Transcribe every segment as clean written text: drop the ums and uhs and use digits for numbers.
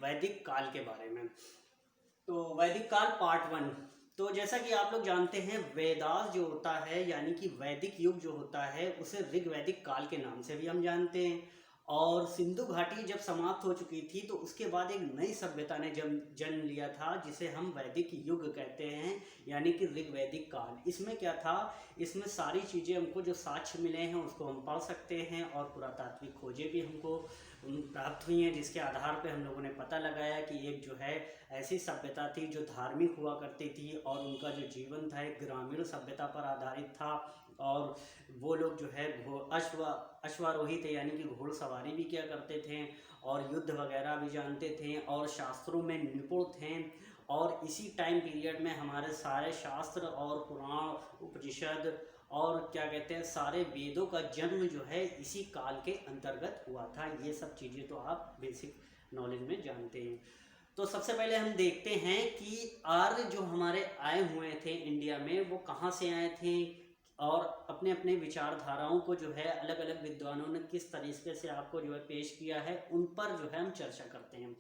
वैदिक काल के बारे में। तो वैदिक काल पार्ट 1। तो जैसा कि आप लोग जानते हैं, वेदास जो होता है यानी कि वैदिक युग जो होता है उसे ऋग्वैदिक काल के नाम से भी हम जानते हैं। और सिंधु घाटी जब समाप्त हो चुकी थी तो उसके बाद एक नई सभ्यता ने जन्म लिया था जिसे हम वैदिक युग कहते हैं यानी कि ऋग्वैदिक काल। इसमें क्या था, इसमें सारी चीज़ें हमको जो साक्ष्य मिले हैं उसको हम पढ़ सकते हैं और पुरातात्विक खोजें भी हमको प्राप्त हुई हैं जिसके आधार पर हम लोगों ने पता लगाया कि एक जो है ऐसी सभ्यता थी जो धार्मिक हुआ करती थी और उनका जो जीवन था एक ग्रामीण सभ्यता पर आधारित था। और वो लोग जो है अश्वारोही थे यानी कि घोड़सवारी भी किया करते थे और युद्ध वगैरह भी जानते थे और शास्त्रों में निपुण थे। और इसी टाइम पीरियड में हमारे सारे शास्त्र और पुराण उपनिषद और क्या कहते हैं सारे वेदों का जन्म जो है इसी काल के अंतर्गत हुआ था। ये सब चीज़ें तो आप बेसिक नॉलेज में जानते हैं। तो सबसे पहले हम देखते हैं कि आर्य जो हमारे आए हुए थे इंडिया में वो कहाँ से आए थे और अपने अपने विचारधाराओं को जो है अलग अलग विद्वानों ने किस तरीके से आपको जो है पेश किया है उन पर जो है हम चर्चा करते हैं।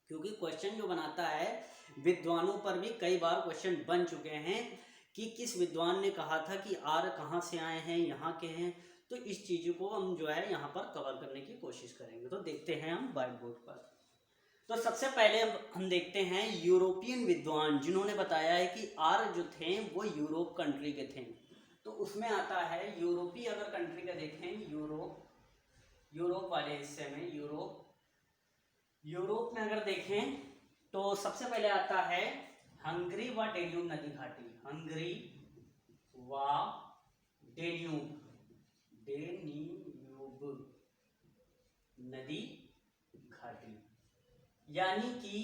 क्योंकि क्वेश्चन जो बनाता है विद्वानों पर भी कई बार क्वेश्चन बन चुके हैं कि किस विद्वान ने कहा था कि आर्य कहाँ से आए हैं, यहाँ के हैं। तो इस चीज़ को हम जो है यहाँ पर कवर करने की कोशिश करेंगे। तो देखते हैं हम व्हाइट बोर्ड पर। तो सबसे पहले हम देखते हैं यूरोपियन विद्वान जिन्होंने बताया है कि आर्य जो थे वो यूरोप कंट्री के थे। तो उसमें आता है यूरोपीय अगर कंट्री का देखें, यूरोप वाले हिस्से में यूरोप में अगर देखें तो सबसे पहले आता है हंगरी व डेन्यूब नदी घाटी। हंगरी व डेन्यूब नदी घाटी यानी कि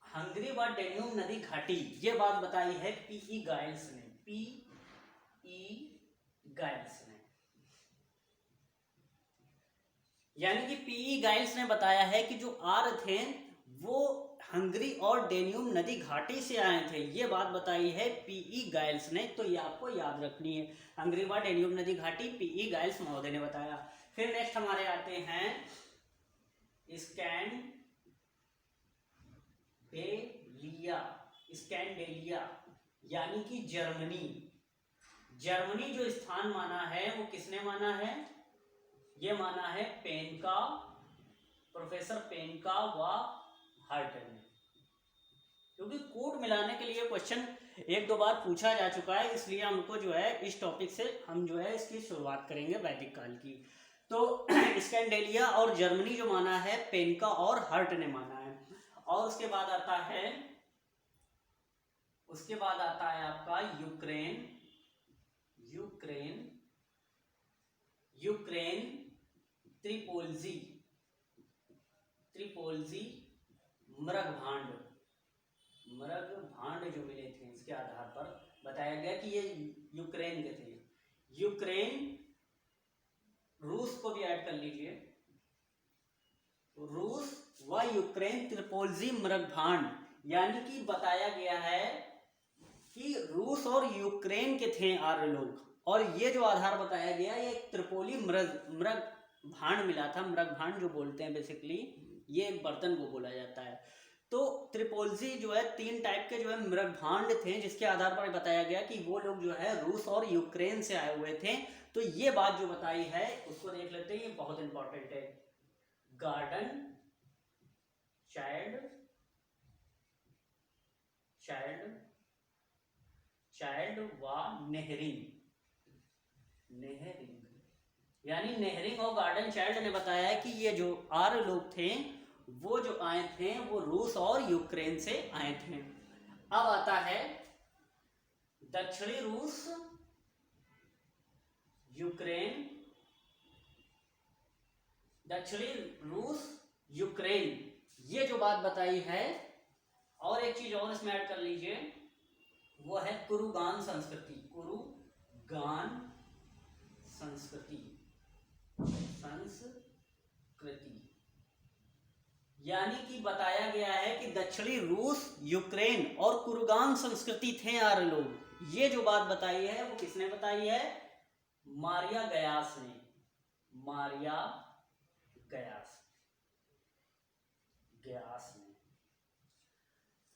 हंगरी व डेन्यूब नदी घाटी। ये बात बताई है पीई गाइल्स ने। यानी कि पीई गाइल्स ने बताया है कि जो आर्य थे वो हंगरी और डेन्यूब नदी घाटी से आए थे। ये बात बताई है पीई गाइल्स ने। तो ये आपको याद रखनी है, हंगरी व डेन्यूब नदी घाटी पीई गाइल्स महोदय ने बताया। फिर नेक्स्ट हमारे आते हैं स्कैंडेलिया यानी कि जर्मनी जो स्थान माना है वो किसने माना है, ये माना है पेनका, प्रोफेसर पेनका व हार्ट ने। क्योंकि कूट मिलाने के लिए क्वेश्चन एक दो बार पूछा जा चुका है इसलिए हमको जो है इस टॉपिक से हम जो है इसकी शुरुआत करेंगे वैदिक काल की। तो स्कैंडेलिया और जर्मनी जो माना है पेनका और हर्ट ने माना है। और उसके बाद आता है आपका यूक्रेन त्रिपोलजी मृगभांड जो मिले थे इसके आधार पर बताया गया कि ये यूक्रेन के थे। यूक्रेन, रूस को भी ऐड कर लीजिए, रूस व यूक्रेन त्रिपोलजी मृगभांड यानी कि बताया गया है कि रूस और यूक्रेन के थे आर्य लोग। और ये जो आधार बताया गया ये त्रिपोली मृगभांड मिला था। मृगभांड जो बोलते हैं बेसिकली ये एक बर्तन को बोला जाता है। तो त्रिपोलजी जो है 3 टाइप के जो है मृगभांड थे जिसके आधार पर बताया गया कि वो लोग जो है रूस और यूक्रेन से आए हुए थे। तो ये बात जो बताई है उसको देख लेते हैं, ये बहुत इंपॉर्टेंट है। गार्डन चाइल्ड व नेहरिंग यानी नेहरिंग और गार्डन चाइल्ड ने बताया है कि ये जो आर्य लोग थे वो जो आए थे वो रूस और यूक्रेन से आए थे। अब आता है दक्षिणी रूस यूक्रेन ये जो बात बताई है। और एक चीज और इसमें ऐड कर लीजिए, वो है कुरुगान संस्कृति यानी कि बताया गया है कि दक्षिणी रूस, यूक्रेन और कुरुगान संस्कृति थे आर्य लोग। ये जो बात बताई है वो किसने बताई है, मारिया गयास ने। ग्यास में।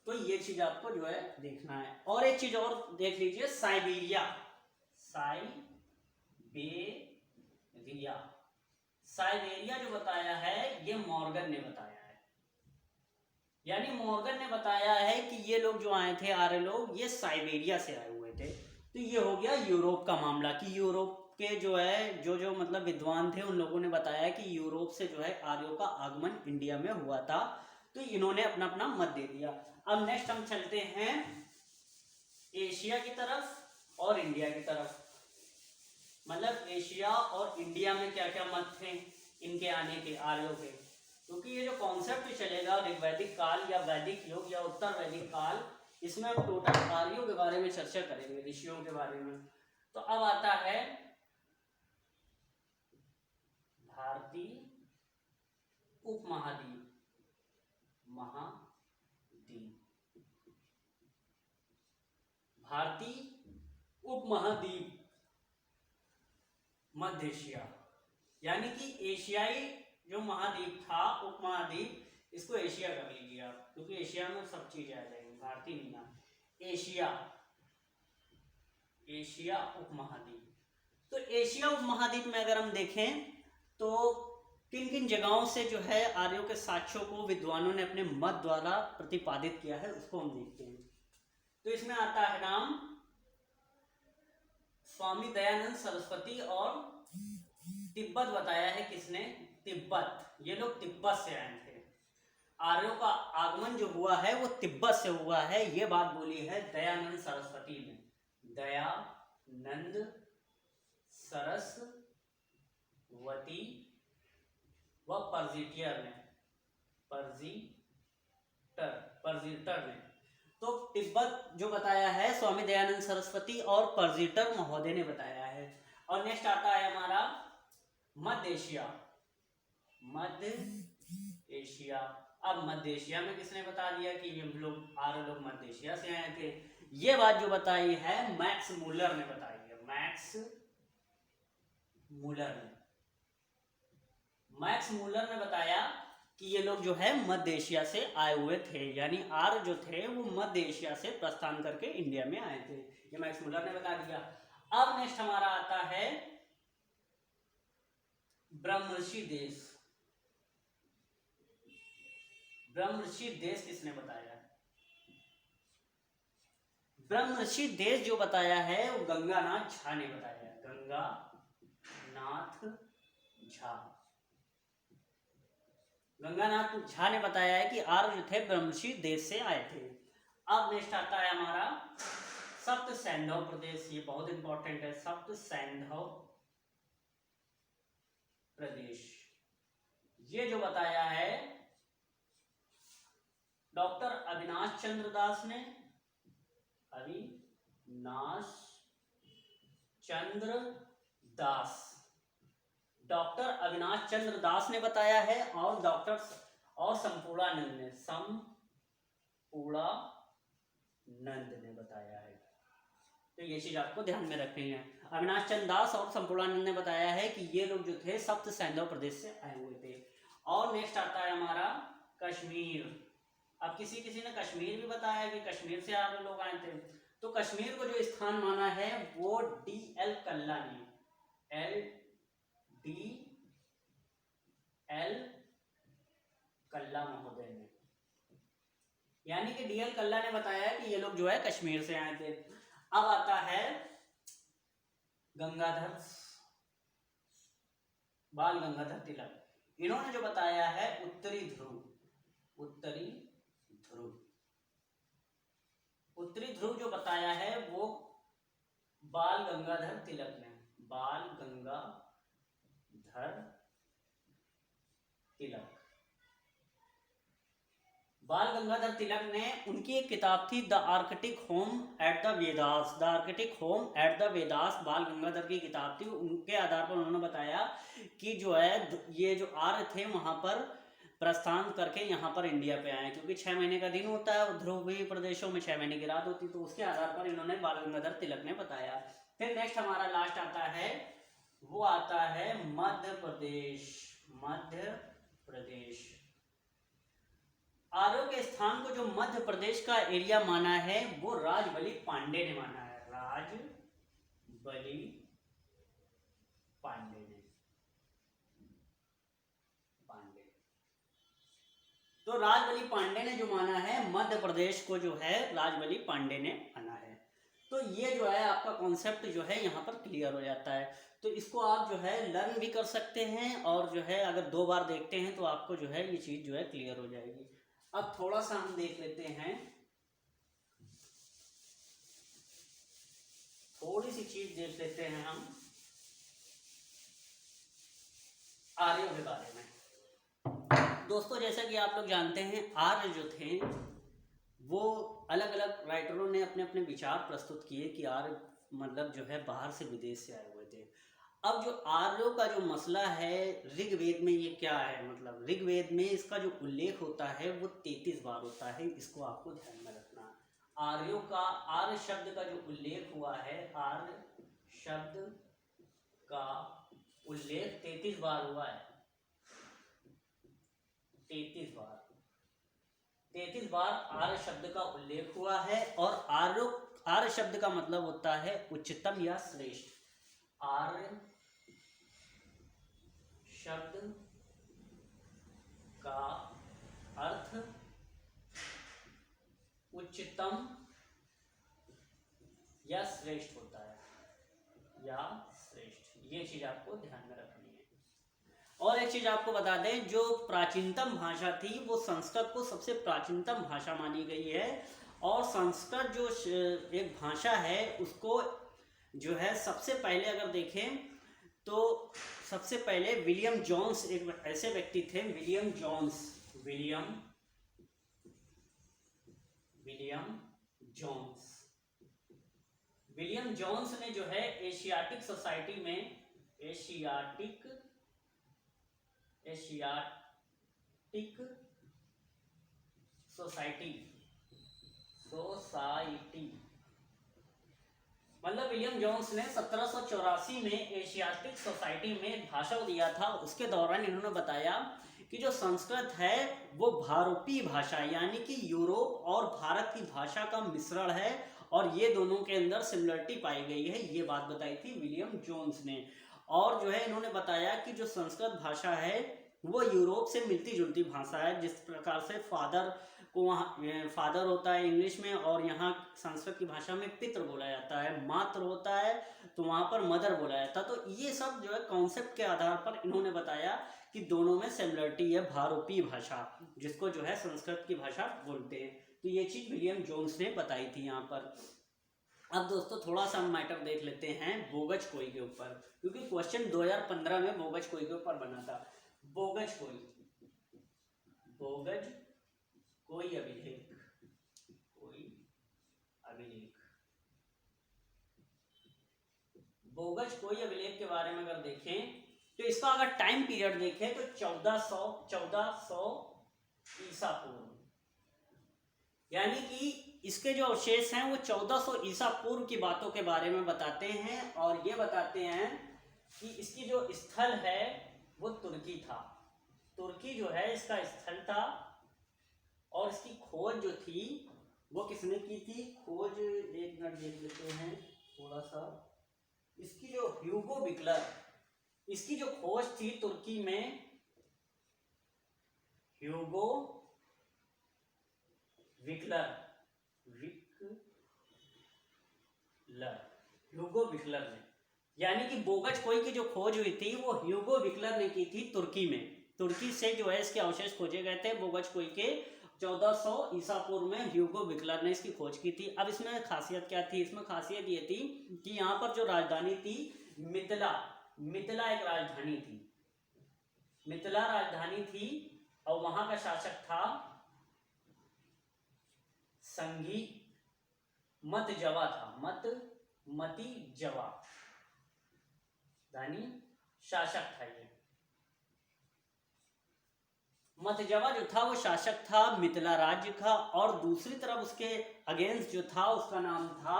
तो ये चीज आपको जो है देखना है। और एक चीज और देख लीजिए, साइबेरिया, साइबेरिया, साइबेरिया जो बताया है ये मॉर्गन ने बताया है। यानी मॉर्गन ने बताया है कि ये लोग जो आए थे, आर्य लोग, ये साइबेरिया से आए हुए थे। तो ये हो गया यूरोप का मामला, कि यूरोप के जो है जो मतलब विद्वान थे उन लोगों ने बताया कि यूरोप से जो है आर्यों का आगमन इंडिया में हुआ था। तो इन्होंने अपना अपना मत दे दिया। अब नेक्स्ट हम चलते हैं एशिया की तरफ और इंडिया की तरफ। मतलब एशिया और इंडिया में क्या क्या मत थे इनके आने के, आर्यों के। क्योंकि ये जो कॉन्सेप्ट चलेगा ऋग्वैदिक काल या वैदिक युग या उत्तर वैदिक काल, इसमें हम टोटल आर्यों के बारे में चर्चा करेंगे, ऋषियों के बारे में। तो अब आता है भारतीय उपमहाद्वीप, भारतीय उपमहाद्वीप, मध्य एशिया। यानी कि एशियाई जो महाद्वीप था, उपमहाद्वीप, इसको एशिया कर लीजिए आप, क्योंकि एशिया में सब चीज आ जाएगी, भारतीय नहीं ना, एशिया, एशिया उपमहाद्वीप। तो एशिया उपमहाद्वीप में अगर हम देखें तो किन किन जगहों से जो है आर्यों के साक्ष्यों को विद्वानों ने अपने मत द्वारा प्रतिपादित किया है, उसको हम देखते हैं। तो इसमें आता है नाम स्वामी दयानंद सरस्वती, और तिब्बत बताया है किसने, तिब्बत। ये लोग तिब्बत से आए थे। आर्यों का आगमन जो हुआ है वो तिब्बत से हुआ है, ये बात बोली है दयानंद सरस्वती ने, दयानंद सरस्वती व पर्जिटियर ने, पर्जिटर ने। तो तिब्बत जो बताया है स्वामी दयानंद सरस्वती और पर्जिटर महोदय ने बताया है। और नेक्स्ट आता है हमारा मध्य एशिया, मध्य एशिया। अब मध्य एशिया में किसने बता दिया कि ये लोग, आर्य लोग मध्य एशिया से आए थे। ये बात जो बताई है मैक्स मूलर ने बताई है, मैक्स मूलर ने बताया कि ये लोग जो है मध्य एशिया से आए हुए थे। यानी आर्य जो थे वो मध्य एशिया से प्रस्थान करके इंडिया में आए थे, ये मैक्स मूलर ने बता दिया। अब नेक्स्ट हमारा आता है ब्रह्मर्षि देश। ब्रह्मर्षि देश किसने बताया? ब्रह्मर्षि देश जो बताया है वो गंगानाथ झा ने बताया है, गंगानाथ झा ने बताया है कि आर्य जो थे ब्रह्मर्षि देश से आए थे। अब नेक्स्ट आता है हमारा सप्त सैंधव प्रदेश, ये बहुत इंपॉर्टेंट है, सप्त सैंधव प्रदेश। ये जो बताया है डॉक्टर अविनाश चंद्र दास ने, डॉक्टर अविनाश चंद्र दास ने बताया है, और संपूर्णानंद ने बताया है। तो ये चीज आपको ध्यान में रखनी है। अविनाश चंद्र दास और संपूर्णानंद ने बताया है कि ये लोग जो थे सप्त सैंधव प्रदेश से आए हुए थे। और नेक्स्ट आता है हमारा कश्मीर। अब किसी ने कश्मीर भी बताया कि कश्मीर से आगे लोग आए थे। तो कश्मीर को जो स्थान माना है वो D.L. कल्ला ने, D.L. कल्ला महोदय ने, यानी कि D.L. कल्ला ने बताया कि ये लोग जो है कश्मीर से आए थे। अब आता है बाल गंगाधर तिलक। इन्होंने जो बताया है उत्तरी ध्रुव जो बताया है वो बाल गंगाधर तिलक ने, बाल गंगाधर तिलक ने, उनकी एक किताब थी the Arctic home at the Vedas, बाल गंगाधर की किताब थी। उनके आधार पर उन्होंने बताया कि जो है ये जो आर्य थे वहां पर प्रस्थान करके यहाँ पर इंडिया पे आए, क्योंकि 6 महीने का दिन होता है ध्रुवीय प्रदेशों में 6 महीने की रात होती, तो उसके आधार पर इन्होंने बाल गंगाधर तिलक ने बताया। फिर नेक्स्ट हमारा लास्ट आता है, वो आता है मध्य प्रदेश। आर्यों के स्थान को जो मध्य प्रदेश का एरिया माना है वो राजबली पांडे ने माना है, राजबली पांडे ने, तो राजबली पांडे ने जो माना है मध्य प्रदेश को जो है राजबली पांडे ने माना है। तो ये जो है आपका कॉन्सेप्ट जो है यहाँ पर क्लियर हो जाता है। तो इसको आप जो है लर्न भी कर सकते हैं और जो है अगर 2 बार देखते हैं तो आपको जो है ये चीज जो है क्लियर हो जाएगी। अब थोड़ा सा हम देख लेते हैं, थोड़ी सी चीज देख लेते हैं हम आर्यों के बारे में। दोस्तों जैसा कि आप लोग जानते हैं आर्य जो थे वो अलग अलग राइटरों ने अपने अपने विचार प्रस्तुत किए कि आर्य मतलब जो है बाहर से विदेश से आए हुए थे। अब जो आर्यों का जो मसला है ऋग्वेद में ये क्या है, मतलब ऋग्वेद में इसका जो उल्लेख होता है वो 33 बार होता है, इसको आपको ध्यान में रखना। आर्यों का आर्य शब्द का जो उल्लेख हुआ है, आर्य शब्द का उल्लेख 33 बार हुआ है, 33 बार, 33 बार आर्य शब्द का उल्लेख हुआ है। और आर्य शब्द का मतलब होता है उच्चतम या श्रेष्ठ। आर्य शब्द का अर्थ उच्चतम या श्रेष्ठ होता है, या श्रेष्ठ, ये चीज आपको ध्यान में रखनी है। और एक चीज आपको बता दें, जो प्राचीनतम भाषा थी वो संस्कृत को सबसे प्राचीनतम भाषा मानी गई है। और संस्कृत जो एक भाषा है उसको जो है सबसे पहले अगर देखें तो सबसे पहले विलियम जोन्स एक ऐसे व्यक्ति थे, William Jones, William Jones, William Jones ने जो है एशियाटिक सोसाइटी में, एशियाटिक सोसाइटी मतलब विलियम जोन्स ने 1784 में एशियाटिक सोसाइटी में भाषण दिया था। उसके दौरान इन्होंने बताया कि जो संस्कृत है वो भारोपीय भाषा यानी कि यूरोप और भारत की भाषा का मिश्रण है और ये दोनों के अंदर सिमिलरिटी पाई गई है, ये बात बताई थी विलियम जोन्स ने। और जो है इन्होंने बताया कि जो संस्कृत भाषा है वो यूरोप से मिलती जुलती भाषा है। जिस प्रकार से फादर को वहाँ फादर होता है इंग्लिश में और यहाँ संस्कृत की भाषा में पितृ बोला जाता है, मातृ होता है तो वहाँ पर मदर बोला जाता है। तो ये सब जो है कॉन्सेप्ट के आधार पर इन्होंने बताया कि दोनों में सिमिलरिटी है, भारोपीय भाषा जिसको जो है संस्कृत की भाषा बोलते हैं। तो ये चीज विलियम जोन्स ने बताई थी यहाँ पर। अब दोस्तों थोड़ा सा मैटर देख लेते हैं बोगज कोई के ऊपर, क्योंकि क्वेश्चन 2015 में बोगज कोई के ऊपर बना था। बोगज कोई अभिलेख, बोगज कोई अभिलेख के बारे में अगर देखें तो इसका अगर टाइम पीरियड देखें तो 1400 ईसा पूर्व, यानी कि इसके जो अवशेष हैं वो 1400 ईसा पूर्व की बातों के बारे में बताते हैं। और ये बताते हैं कि इसकी जो स्थल है वो तुर्की था, तुर्की जो है इसका स्थल था। और इसकी खोज जो थी वो किसने की थी, खोज एक मिनट देख लेते हैं थोड़ा सा। इसकी जो ह्यूगो विक्लर, इसकी जो खोज थी तुर्की में, ह्यूगो विक्लर ने, यानी कि बोगज कोई की जो खोज हुई थी वो ह्यूगो विक्लर ने की थी तुर्की में। तुर्की से जो है इसके अवशेष खोजे गए थे बोगज कोई के 1400 ईसा पूर्व में ह्यूगो विक्लर ने इसकी खोज की थी। अब इसमें खासियत क्या थी, इसमें खासियत ये थी कि यहाँ पर जो राजधानी थी मिथिला एक राजधानी थी, मिथिला राजधानी थी और वहां का शासक था संघी मतजवा था, मतजवा यानी शासक था। ये मतजवा जो था वो शासक था मिथिला राज्य का। और दूसरी तरफ उसके अगेंस्ट जो था उसका नाम था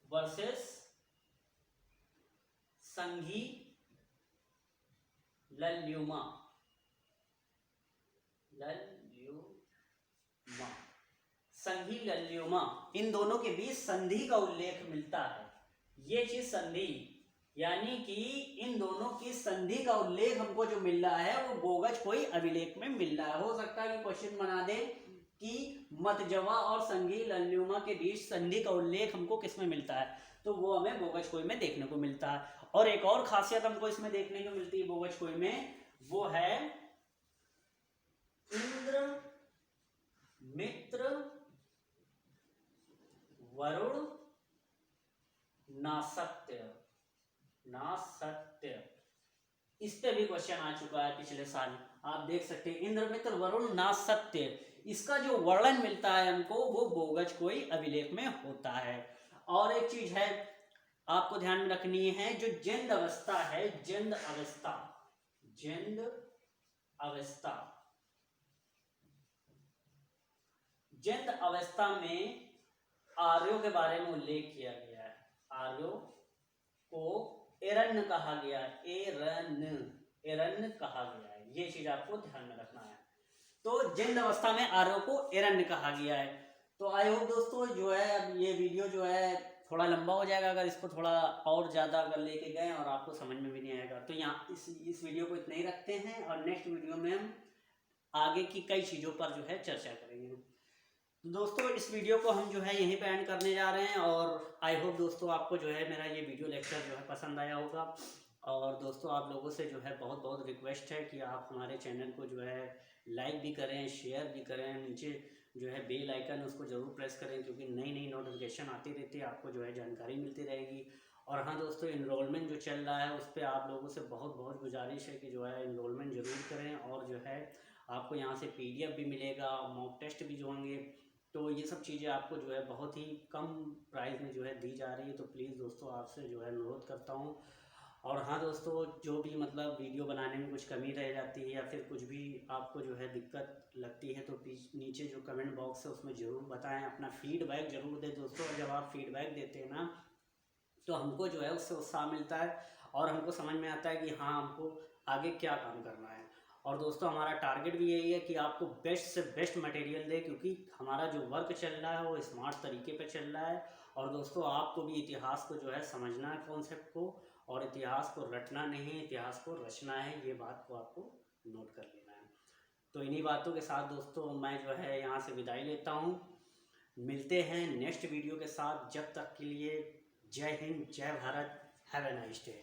वर्सेस संघी लल्ल्यूमा, संधि लल्युमा, इन दोनों के बीच संधि का उल्लेख मिलता है। ये चीज संधि, यानी कि इन दोनों की संधि का उल्लेख हमको जो मिल रहा है वो बोगज कोई अभिलेख में मिल रहा है। हो सकता है कि क्वेश्चन बना दे कि मतजवा और संधि लल्युमा के बीच संधि का उल्लेख हमको किस में मिलता है, तो वो हमें बोगज कोई में देखने को मिलता है। और एक और खासियत हमको इसमें देखने को मिलती है बोगज कोई में, वो है इंद्र, मित्र, वरुण, नासत्य। इस पे भी क्वेश्चन आ चुका है पिछले साल, आप देख सकते हैं। इंद्र, मित्र, वरुण, नासत्य, इसका जो वर्णन मिलता है हमको वो बोगज कोई अभिलेख में होता है। और एक चीज है आपको ध्यान में रखनी है, जो जिंद अवस्था है, जिंद अवस्था, जिंद अवस्था, जिंद अवस्था में आर्यों के बारे में उल्लेख किया गया है। आर्यों को एरण्य कहा गया है, एरण्य कहा गया है। ये चीज आपको ध्यान में रखना है। तो जिंद अवस्था में आर्यों को एरण्य कहा गया है। तो आई होप दोस्तों जो है अब ये वीडियो जो है थोड़ा लंबा हो जाएगा अगर इसको थोड़ा और ज़्यादा अगर लेके गए और आपको समझ में भी नहीं आएगा। तो यहाँ इस वीडियो को इतना ही रखते हैं और नेक्स्ट वीडियो में हम आगे की कई चीज़ों पर जो है चर्चा करेंगे। तो दोस्तों इस वीडियो को हम जो है यहीं पे एंड करने जा रहे हैं और आई होप दोस्तों आपको जो है मेरा ये वीडियो लेक्चर जो है पसंद आया होगा। और दोस्तों आप लोगों से जो है बहुत बहुत रिक्वेस्ट है कि आप हमारे चैनल को जो है लाइक भी करें, शेयर भी करें, नीचे जो है बेल आइकन उसको ज़रूर प्रेस करें क्योंकि नई नई नोटिफिकेशन आती रहती है, आपको जो है जानकारी मिलती रहेगी। और हाँ दोस्तों, इनरोलमेंट जो चल रहा है उस पर आप लोगों से बहुत बहुत गुजारिश है कि जो है इनरोलमेंट ज़रूर करें। और जो है आपको यहाँ से PDF भी मिलेगा, मॉक टेस्ट भी जो होंगे, तो ये सब चीज़ें आपको जो है बहुत ही कम प्राइस में जो है दी जा रही है। तो प्लीज़ दोस्तों आपसे जो है अनुरोध करता हूँ। और हाँ दोस्तों, जो भी मतलब वीडियो बनाने में कुछ कमी रह जाती है या फिर कुछ भी आपको जो है दिक्कत लगती है तो प्लीज़ नीचे जो कमेंट बॉक्स है उसमें ज़रूर बताएं, अपना फीडबैक ज़रूर दें दोस्तों। और जब आप फीडबैक देते हैं ना तो हमको जो है उससे उत्साह मिलता है और हमको समझ में आता है कि हाँ हमको आगे क्या काम करना है। और दोस्तों हमारा टारगेट भी यही है कि आपको बेस्ट से बेस्ट मटेरियल दे, क्योंकि हमारा जो वर्क चल रहा है वो स्मार्ट तरीके पे चल रहा है। और दोस्तों आपको भी इतिहास को जो है समझना है, कॉन्सेप्ट को, और इतिहास को रटना नहीं, इतिहास को रचना है। ये बात को आपको नोट कर लेना है। तो इन्हीं बातों के साथ दोस्तों मैं जो है यहाँ से विदाई लेता हूँ। मिलते हैं नेक्स्ट वीडियो के साथ। जब तक के लिए जय हिंद, जय Bharat, have a nice day.